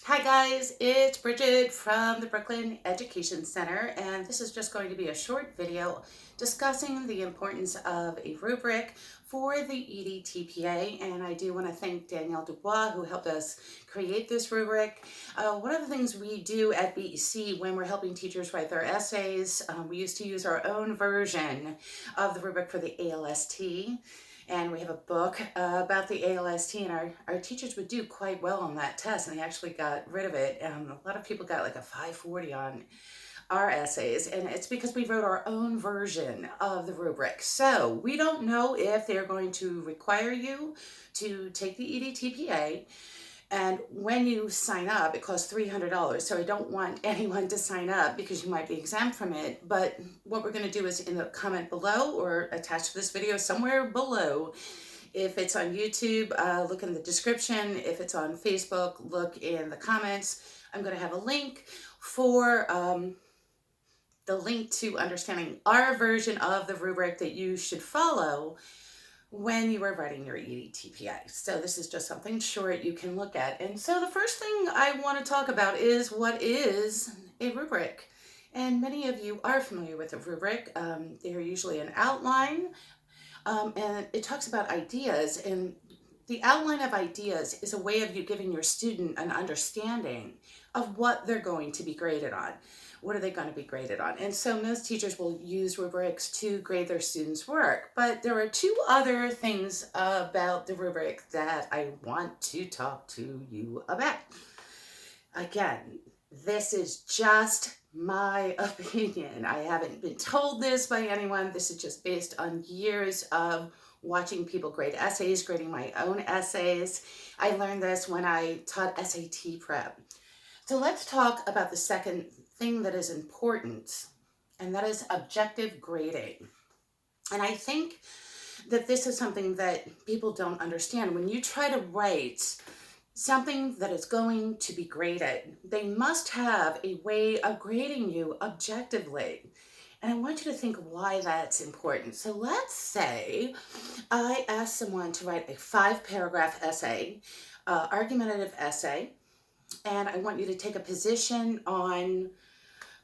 Hi guys, it's Bridget from the Brooklyn Education Center, and this is just going to be a short video discussing the importance of a rubric for the EDTPA. And I do want to thank Danielle Dubois, who helped us create this rubric. One of the things we do at BEC when we're helping teachers write their essays, we used to use our own version of the rubric for the ALST. And we have a book about the ALST, and our teachers would do quite well on that test, and they actually got rid of it. A lot of people got like a 540 on our essays, and it's because we wrote our own version of the rubric. So we don't know if they're going to require you to take the EDTPA. And when you sign up, it costs $300. So I don't want anyone to sign up because you might be exempt from it. But what we're going to do is in the comment below or attached to this video somewhere below. If it's on YouTube, look in the description. If it's on Facebook, look in the comments. I'm going to have a link for the link to understanding our version of the rubric that you should follow when you are writing your EDTPA. So this is just something short you can look at. And so the first thing I want to talk about is what is a rubric. And many of you are familiar with a rubric. They're usually an outline, and it talks about ideas. And the outline of ideas is a way of you giving your student an understanding of what they're going to be graded on. What are they going to be graded on? And so most teachers will use rubrics to grade their students' work. But there are two other things about the rubric that I want to talk to you about. Again, this is just my opinion. I haven't been told this by anyone. This is just based on years of watching people grade essays, grading my own essays. I learned this when I taught SAT prep. So let's talk about the second thing that is important, and that is objective grading. And I think that this is something that people don't understand. When you try to write something that is going to be graded, they must have a way of grading you objectively. And I want you to think why that's important. So let's say I ask someone to write a 5-paragraph essay, argumentative essay, and I want you to take a position on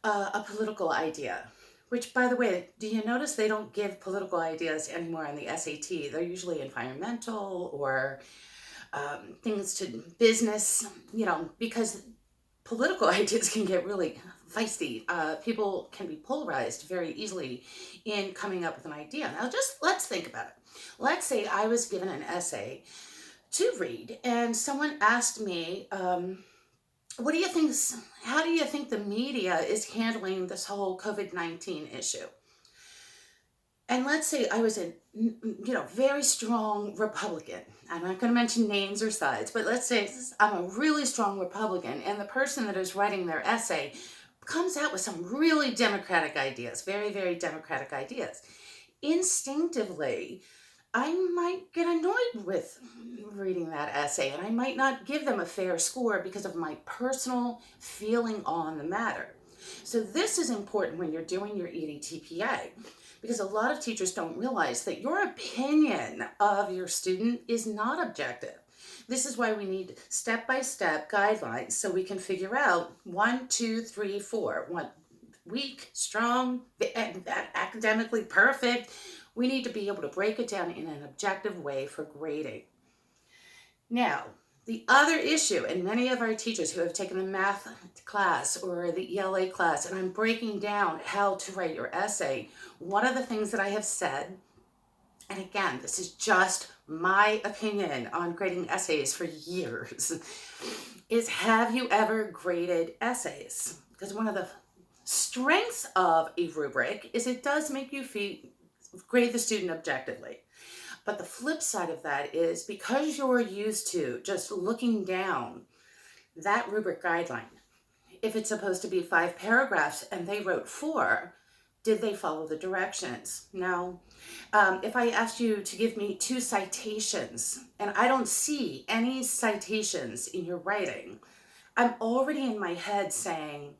a political idea. Which, by the way, do you notice they don't give political ideas anymore on the SAT? They're usually environmental or things to business, because political ideas can get really feisty. People can be polarized very easily in coming up with an idea. Now, just let's think about it. Let's say I was given an essay to read, and someone asked me, what do you think, how do you think the media is handling this whole COVID-19 issue? And let's say I was a, very strong Republican. I'm not going to mention names or sides, but let's say I'm a really strong Republican, and the person that is writing their essay comes out with some really democratic ideas, very, very democratic ideas. Instinctively, I might get annoyed with reading that essay, and I might not give them a fair score because of my personal feeling on the matter. So this is important when you're doing your EDTPA, because a lot of teachers don't realize that your opinion of your student is not objective. This is why we need step-by-step guidelines so we can figure out 1, 2, 3, 4. 1, weak, strong, academically perfect. We need to be able to break it down in an objective way for grading. Now, the other issue, and many of our teachers who have taken the math class or the ELA class, and I'm breaking down how to write your essay, one of the things that I have said, and again, this is just my opinion on grading essays for years, is have you ever graded essays? Because one of the strengths of a rubric is it does make you grade the student objectively. But the flip side of that is because you're used to just looking down that rubric guideline, if it's supposed to be 5 paragraphs and they wrote 4, did they follow the directions? No. If I asked you to give me 2 citations and I don't see any citations in your writing, I'm already in my head saying,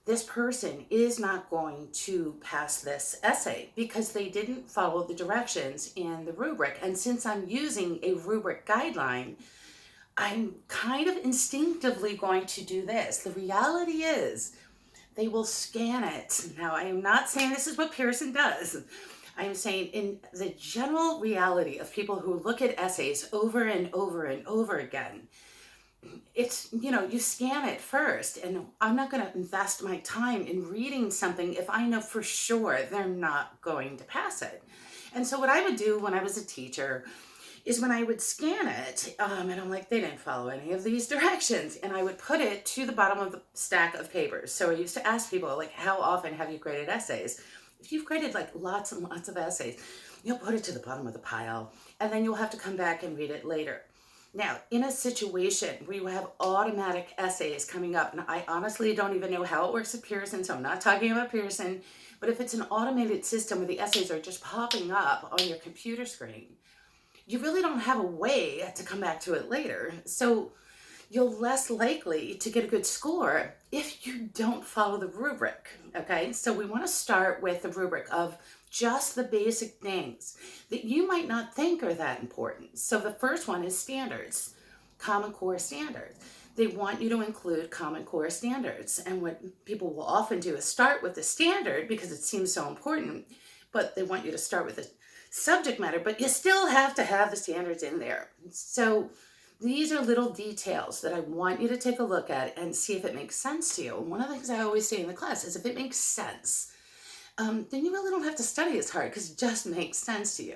this person is not going to pass this essay because they didn't follow the directions in the rubric. And since I'm using a rubric guideline, I'm kind of instinctively going to do this. The reality is they will scan it. Now, I am not saying this is what Pearson does. I am saying in the general reality of people who look at essays over and over and over again, it's, you scan it first. And I'm not going to invest my time in reading something if I know for sure they're not going to pass it. And so what I would do when I was a teacher is when I would scan it, and I'm like, they didn't follow any of these directions, and I would put it to the bottom of the stack of papers. So I used to ask people, like, how often have you graded essays? If you've graded like lots and lots of essays, you'll put it to the bottom of the pile, and then you'll have to come back and read it later. Now, in a situation where you have automatic essays coming up, and I honestly don't even know how it works at Pearson, so I'm not talking about Pearson, but if it's an automated system where the essays are just popping up on your computer screen, you really don't have a way to come back to it later. So you're less likely to get a good score if you don't follow the rubric, okay? So we want to start with the rubric of just the basic things that you might not think are that important. So the first one is standards, Common Core standards. They want you to include Common Core standards. And what people will often do is start with the standard because it seems so important, but they want you to start with the subject matter, but you still have to have the standards in there. So these are little details that I want you to take a look at and see if it makes sense to you. And one of the things I always say in the class is if it makes sense, then you really don't have to study as hard because it just makes sense to you.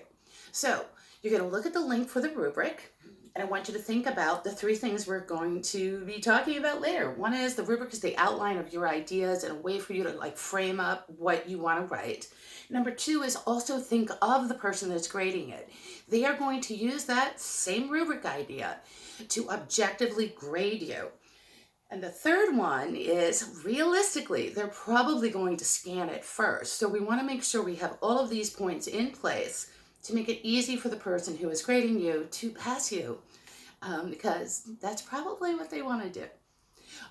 So you're going to look at the link for the rubric, and I want you to think about the three things we're going to be talking about later. One is the rubric is the outline of your ideas and a way for you to like frame up what you want to write. Number two is also think of the person that's grading it. They are going to use that same rubric idea to objectively grade you. And the third one is realistically, they're probably going to scan it first. So we want to make sure we have all of these points in place to make it easy for the person who is grading you to pass you, because that's probably what they want to do.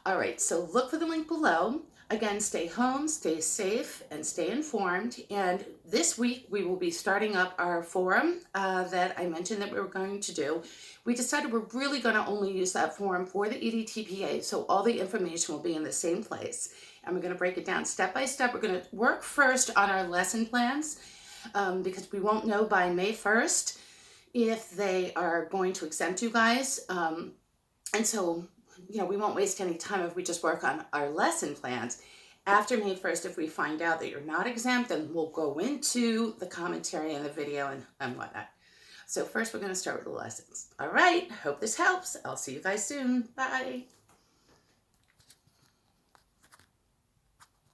All right, so look for the link below. Again, stay home, stay safe, and stay informed. And this week, we will be starting up our forum that I mentioned that we were going to do. We decided we're really going to only use that forum for the EDTPA, so all the information will be in the same place. And we're going to break it down step by step. We're going to work first on our lesson plans because we won't know by May 1st if they are going to exempt you guys. And so we won't waste any time if we just work on our lesson plans. After May 1st, if we find out that you're not exempt, then we'll go into the commentary and the video and whatnot. So first, we're going to start with the lessons. All right, hope this helps. I'll see you guys soon. Bye.